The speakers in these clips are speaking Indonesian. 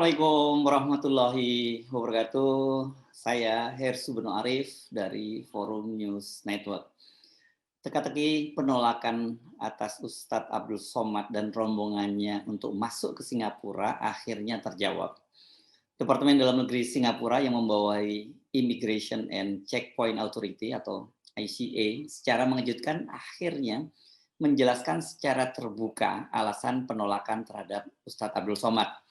Assalamualaikum warahmatullahi wabarakatuh. Saya Hersu Beno Arif dari Forum News Network. Teka-teki penolakan atas Ustadz Abdul Somad dan rombongannya untuk masuk ke Singapura akhirnya terjawab. Departemen Dalam Negeri Singapura yang membawahi Immigration and Checkpoint Authority atau ICA secara mengejutkan akhirnya menjelaskan secara terbuka alasan penolakan terhadap Ustadz Abdul Somad,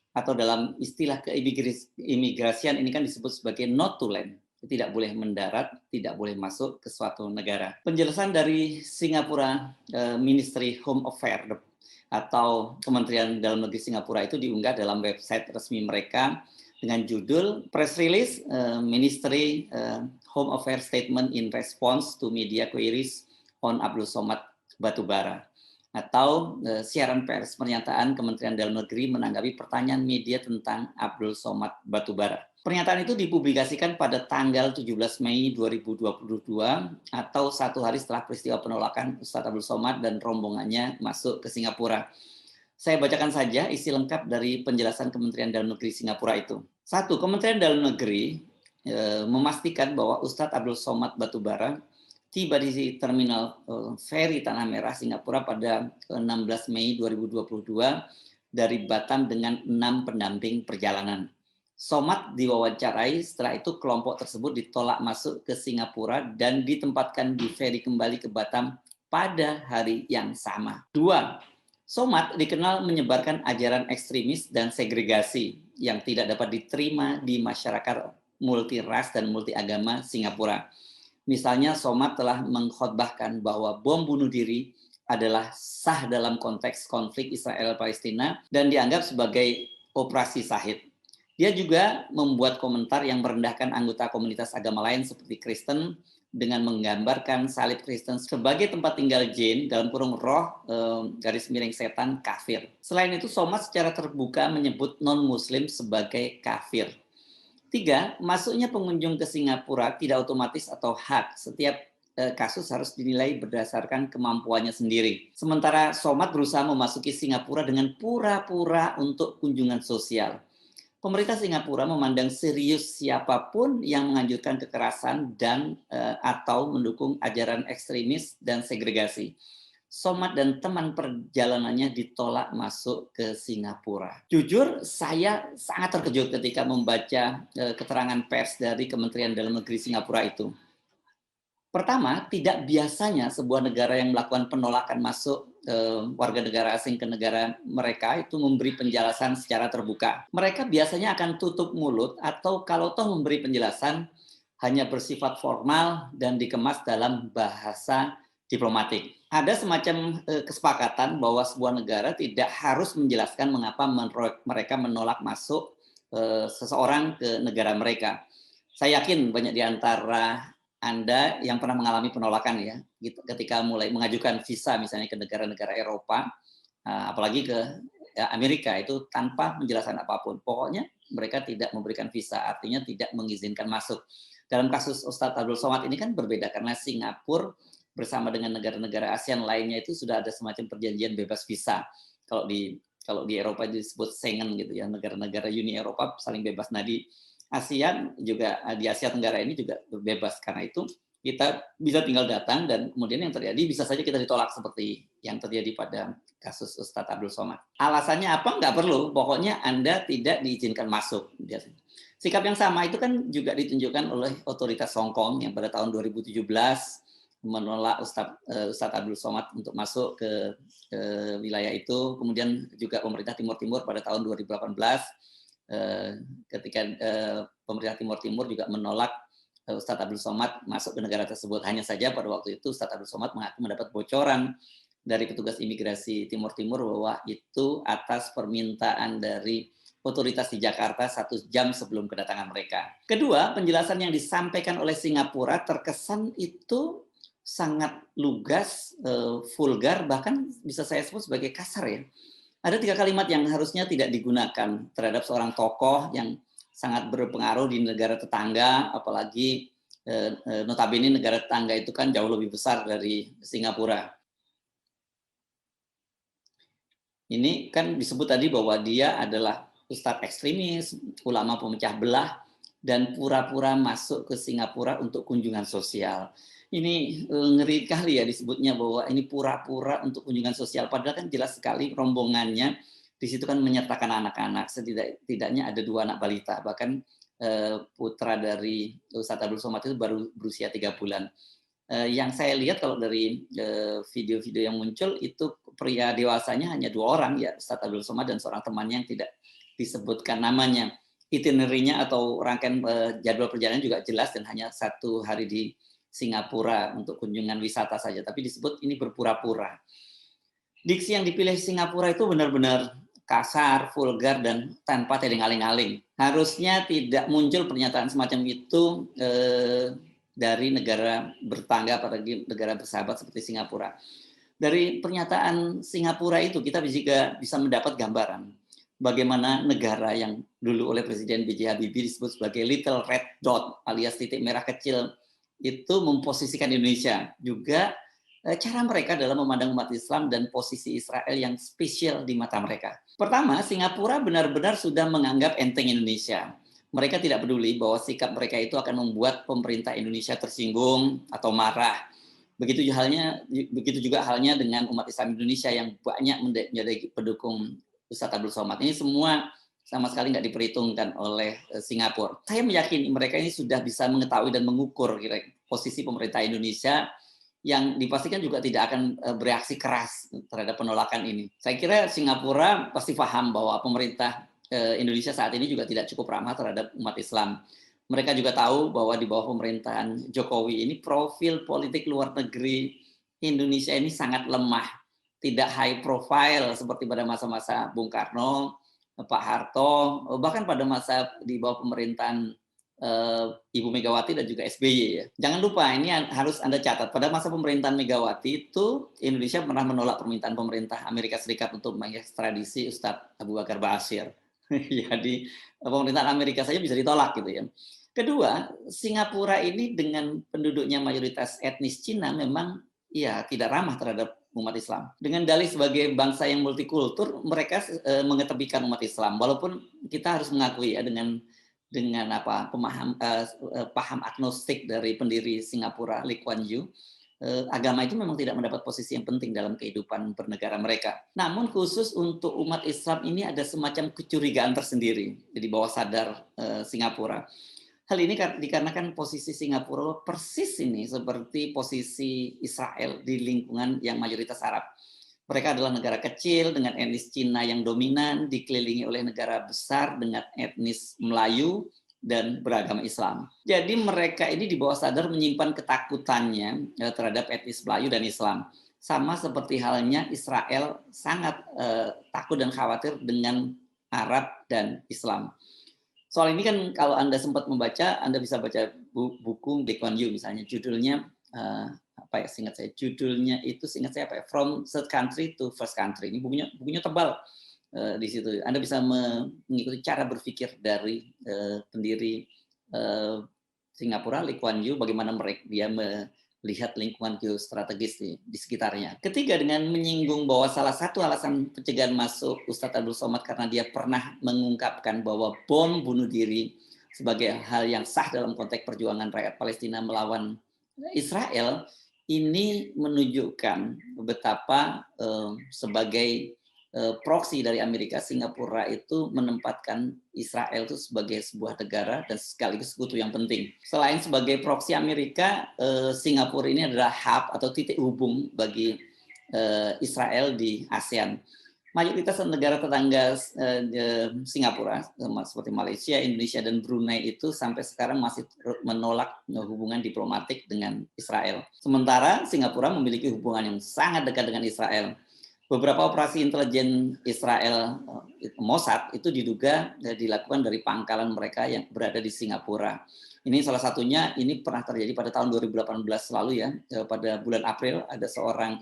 atau dalam istilah keimigrasian ini kan disebut sebagai not to land, tidak boleh mendarat, tidak boleh masuk ke suatu negara. Penjelasan dari Singapura Ministry Home Affairs atau Kementerian Dalam Negeri Singapura itu diunggah dalam website resmi mereka dengan judul Press Release Ministry Home Affairs Statement in Response to Media Queries on Abdul Somad Batubara, atau siaran pers pernyataan Kementerian Dalam Negeri menanggapi pertanyaan media tentang Abdul Somad Batubara. Pernyataan itu dipublikasikan pada tanggal 17 Mei 2022 atau satu hari setelah peristiwa penolakan Ustadz Abdul Somad dan rombongannya masuk ke Singapura. Saya bacakan saja isi lengkap dari penjelasan Kementerian Dalam Negeri Singapura itu. 1. Kementerian Dalam Negeri memastikan bahwa Ustadz Abdul Somad Batubara tiba di terminal feri Tanah Merah Singapura pada 16 Mei 2022 dari Batam dengan 6 pendamping perjalanan. Somad diwawancarai, setelah itu kelompok tersebut ditolak masuk ke Singapura dan ditempatkan di feri kembali ke Batam pada hari yang sama. 2. Somad dikenal menyebarkan ajaran ekstremis dan segregasi yang tidak dapat diterima di masyarakat multiras dan multiagama Singapura. Misalnya, Somad telah mengkhotbahkan bahwa bom bunuh diri adalah sah dalam konteks konflik Israel-Palestina dan dianggap sebagai operasi Syahid. Dia juga membuat komentar yang merendahkan anggota komunitas agama lain seperti Kristen dengan menggambarkan salib Kristen sebagai tempat tinggal jin, dalam kurung roh, garis miring setan, kafir. Selain itu, Somad secara terbuka menyebut non-Muslim sebagai kafir. 3. Masuknya pengunjung ke Singapura tidak otomatis atau hak. Setiap kasus harus dinilai berdasarkan kemampuannya sendiri. Sementara Somad berusaha memasuki Singapura dengan pura-pura untuk kunjungan sosial. Pemerintah Singapura memandang serius siapapun yang menganjurkan kekerasan dan atau mendukung ajaran ekstremis dan segregasi. Somad dan teman perjalanannya ditolak masuk ke Singapura. Jujur, saya sangat terkejut ketika membaca keterangan pers dari Kementerian Dalam Negeri Singapura itu. Pertama, tidak biasanya sebuah negara yang melakukan penolakan masuk warga negara asing ke negara mereka itu memberi penjelasan secara terbuka. Mereka biasanya akan tutup mulut atau kalau toh memberi penjelasan hanya bersifat formal dan dikemas dalam bahasa diplomatik. Ada semacam kesepakatan bahwa sebuah negara tidak harus menjelaskan mengapa mereka menolak masuk seseorang ke negara mereka. Saya yakin banyak di antara Anda yang pernah mengalami penolakan ya, gitu, ketika mulai mengajukan visa misalnya ke negara-negara Eropa, apalagi ke Amerika itu tanpa penjelasan apapun. Pokoknya mereka tidak memberikan visa, artinya tidak mengizinkan masuk. Dalam kasus Ustadz Abdul Somad ini kan berbeda karena Singapura bersama dengan negara-negara ASEAN lainnya itu sudah ada semacam perjanjian bebas visa. Kalau di Eropa disebut Schengen gitu ya, negara-negara Uni Eropa saling bebas. Nah di ASEAN juga, di Asia Tenggara ini juga bebas. Karena itu kita bisa tinggal datang dan kemudian yang terjadi bisa saja kita ditolak seperti yang terjadi pada kasus Ustadz Abdul Somad. Alasannya apa? Nggak perlu, pokoknya Anda tidak diizinkan masuk. Sikap yang sama itu kan juga ditunjukkan oleh otoritas Hong Kong yang pada tahun 2017 menolak Ustadz Abdul Somad untuk masuk ke wilayah itu. Kemudian juga pemerintah Timur Timur pada tahun 2018 ketika pemerintah Timur Timur juga menolak Ustadz Abdul Somad masuk ke negara tersebut. Hanya saja pada waktu itu Ustadz Abdul Somad mengaku mendapat bocoran dari petugas imigrasi Timur Timur bahwa itu atas permintaan dari otoritas di Jakarta 1 jam sebelum kedatangan mereka. Kedua, penjelasan yang disampaikan oleh Singapura terkesan itu sangat lugas, vulgar, bahkan bisa saya sebut sebagai kasar ya. Ada 3 kalimat yang harusnya tidak digunakan terhadap seorang tokoh yang sangat berpengaruh di negara tetangga, apalagi notabene negara tetangga itu kan jauh lebih besar dari Singapura. Ini kan disebut tadi bahwa dia adalah ustadz ekstremis, ulama pemecah belah, dan pura-pura masuk ke Singapura untuk kunjungan sosial. Ini ngeri kali ya disebutnya bahwa ini pura-pura untuk kunjungan sosial, padahal kan jelas sekali rombongannya di situ kan menyertakan anak-anak, setidaknya ada 2 anak balita, bahkan putra dari Ustadz Abdul Somad itu baru berusia 3 bulan. Yang saya lihat kalau dari video-video yang muncul itu pria dewasanya hanya 2 orang ya, Ustadz Abdul Somad dan seorang temannya yang tidak disebutkan namanya. Itinerary-nya atau rangkaian jadwal perjalanan juga jelas dan hanya 1 hari di Singapura untuk kunjungan wisata saja, tapi disebut ini berpura-pura. Diksi yang dipilih Singapura itu benar-benar kasar, vulgar, dan tanpa tedeng aling-aling. Harusnya tidak muncul pernyataan semacam itu dari negara bertangga, apalagi negara bersahabat seperti Singapura. Dari pernyataan Singapura itu kita juga bisa mendapat gambaran bagaimana negara yang dulu oleh Presiden B.J. Habibie disebut sebagai Little Red Dot alias titik merah kecil itu memposisikan Indonesia. Juga cara mereka dalam memandang umat Islam dan posisi Israel yang spesial di mata mereka. Pertama, Singapura benar-benar sudah menganggap enteng Indonesia. Mereka tidak peduli bahwa sikap mereka itu akan membuat pemerintah Indonesia tersinggung atau marah. Begitu juga halnya dengan umat Islam Indonesia yang banyak menjadi pendukung Ustadz Abdul Somad. Ini semua sama sekali nggak diperhitungkan oleh Singapura. Saya meyakini mereka ini sudah bisa mengetahui dan mengukur posisi pemerintah Indonesia yang dipastikan juga tidak akan bereaksi keras terhadap penolakan ini. Saya kira Singapura pasti paham bahwa pemerintah Indonesia saat ini juga tidak cukup ramah terhadap umat Islam. Mereka juga tahu bahwa di bawah pemerintahan Jokowi ini profil politik luar negeri Indonesia ini sangat lemah. Tidak high profile seperti pada masa-masa Bung Karno, Pak Harto, bahkan pada masa di bawah pemerintahan Ibu Megawati dan juga SBY ya. Jangan lupa ini harus Anda catat, pada masa pemerintahan Megawati itu Indonesia pernah menolak permintaan pemerintah Amerika Serikat untuk mengekstradisi Ustadz Abu Bakar Ba'asyir. Ya di pemerintahan Amerika saja bisa ditolak gitu ya. Kedua, Singapura ini dengan penduduknya mayoritas etnis Cina memang ya tidak ramah terhadap umat Islam. Dengan dalih sebagai bangsa yang multikultur, mereka mengetepikan umat Islam. Walaupun kita harus mengakui ya dengan paham agnostik dari pendiri Singapura Lee Kuan Yew, agama itu memang tidak mendapat posisi yang penting dalam kehidupan bernegara mereka. Namun khusus untuk umat Islam ini ada semacam kecurigaan tersendiri di bawah sadar Singapura. Hal ini dikarenakan posisi Singapura persis ini seperti posisi Israel di lingkungan yang mayoritas Arab. Mereka adalah negara kecil dengan etnis Cina yang dominan, dikelilingi oleh negara besar dengan etnis Melayu dan beragama Islam. Jadi mereka ini di bawah sadar menyimpan ketakutannya terhadap etnis Melayu dan Islam. Sama seperti halnya Israel sangat takut dan khawatir dengan Arab dan Islam. Soal ini kan kalau Anda sempat membaca, Anda bisa baca buku Lee Kuan Yew misalnya, judulnya judulnya itu seingat saya From Third Country to First Country. Ini bukunya tebal di situ. Anda bisa mengikuti cara berpikir dari pendiri Singapura Lee Kuan Yew, bagaimana dia melihat lingkungan geostrategis di sekitarnya. Ketiga, dengan menyinggung bahwa salah satu alasan pencegahan masuk Ustadz Abdul Somad karena dia pernah mengungkapkan bahwa bom bunuh diri sebagai hal yang sah dalam konteks perjuangan rakyat Palestina melawan Israel, ini menunjukkan betapa sebagai proksi dari Amerika, Singapura itu menempatkan Israel itu sebagai sebuah negara dan sekaligus sekutu yang penting. Selain sebagai proksi Amerika, Singapura ini adalah hub atau titik hubung bagi Israel di ASEAN. Mayoritas negara tetangga Singapura seperti Malaysia, Indonesia, dan Brunei itu sampai sekarang masih menolak hubungan diplomatik dengan Israel. Sementara Singapura memiliki hubungan yang sangat dekat dengan Israel. Beberapa operasi intelijen Israel Mossad itu diduga dilakukan dari pangkalan mereka yang berada di Singapura. Ini salah satunya, ini pernah terjadi pada tahun 2018 lalu ya, pada bulan April ada seorang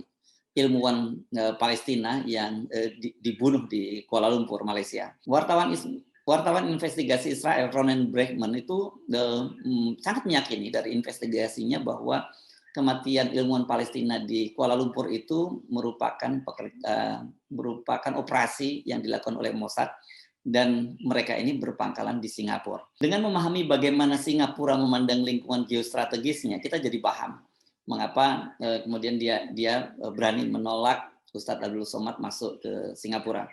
ilmuwan Palestina yang dibunuh di Kuala Lumpur, Malaysia. Wartawan investigasi Israel Ronen Bregman itu sangat meyakini dari investigasinya bahwa kematian ilmuwan Palestina di Kuala Lumpur itu merupakan operasi yang dilakukan oleh Mossad dan mereka ini berpangkalan di Singapura. Dengan memahami bagaimana Singapura memandang lingkungan geostrategisnya, kita jadi paham mengapa kemudian dia berani menolak Ustadz Abdul Somad masuk ke Singapura.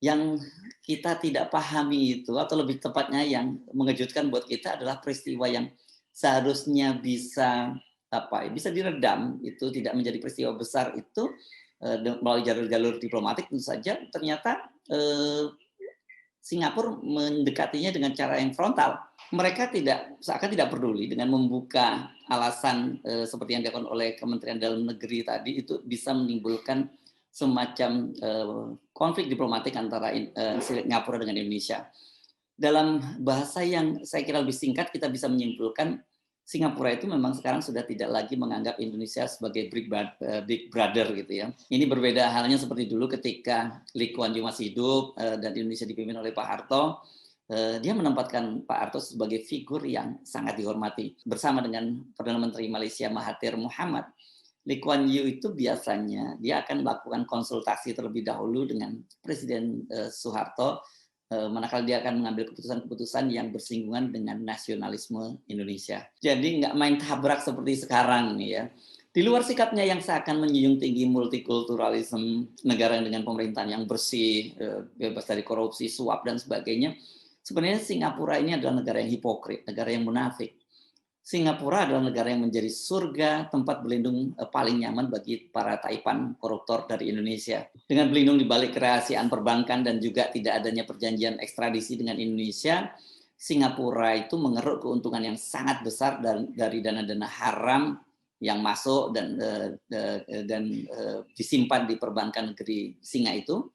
Yang kita tidak pahami itu, atau lebih tepatnya yang mengejutkan buat kita adalah peristiwa yang seharusnya bisa bisa diredam, itu tidak menjadi peristiwa besar itu melalui jalur-jalur diplomatik, tentu saja ternyata Singapura mendekatinya dengan cara yang frontal. Mereka seakan tidak peduli dengan membuka alasan seperti yang dilakukan oleh Kementerian Dalam Negeri tadi, itu bisa menimbulkan semacam konflik diplomatik antara Singapura dengan Indonesia. Dalam bahasa yang saya kira lebih singkat, kita bisa menyimpulkan Singapura itu memang sekarang sudah tidak lagi menganggap Indonesia sebagai big brother gitu ya. Ini berbeda halnya seperti dulu ketika Lee Kuan Yew masih hidup dan Indonesia dipimpin oleh Pak Harto. Dia menempatkan Pak Harto sebagai figur yang sangat dihormati. Bersama dengan Perdana Menteri Malaysia Mahathir Mohamad, Lee Kuan Yew itu biasanya dia akan melakukan konsultasi terlebih dahulu dengan Presiden Soeharto, manakala dia akan mengambil keputusan-keputusan yang bersinggungan dengan nasionalisme Indonesia. Jadi nggak main tabrak seperti sekarang nih ya. Di luar sikapnya yang seakan menjunjung tinggi multikulturalisme, negara dengan pemerintahan yang bersih, bebas dari korupsi, suap dan sebagainya, sebenarnya Singapura ini adalah negara yang hipokrit, negara yang munafik. Singapura adalah negara yang menjadi surga, tempat berlindung paling nyaman bagi para taipan koruptor dari Indonesia. Dengan berlindung di balik kerahasiaan perbankan dan juga tidak adanya perjanjian ekstradisi dengan Indonesia, Singapura itu mengeruk keuntungan yang sangat besar dari dana-dana haram yang masuk dan disimpan di perbankan negeri Singa itu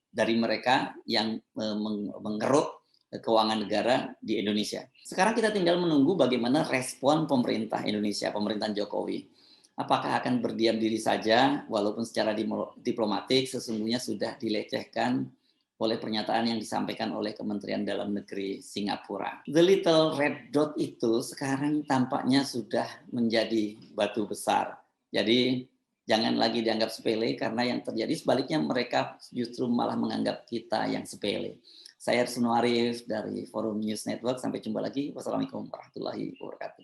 dari mereka yang mengeruk keuangan negara di Indonesia. Sekarang kita tinggal menunggu bagaimana respon pemerintah Indonesia, pemerintahan Jokowi. Apakah akan berdiam diri saja, walaupun secara diplomatik sesungguhnya sudah dilecehkan oleh pernyataan yang disampaikan oleh Kementerian Dalam Negeri Singapura. The little red dot itu sekarang tampaknya sudah menjadi batu besar. Jadi jangan lagi dianggap sepele, karena yang terjadi sebaliknya mereka justru malah menganggap kita yang sepele. Saya Hersuno Arif dari Forum News Network. Sampai jumpa lagi. Wassalamualaikum warahmatullahi wabarakatuh.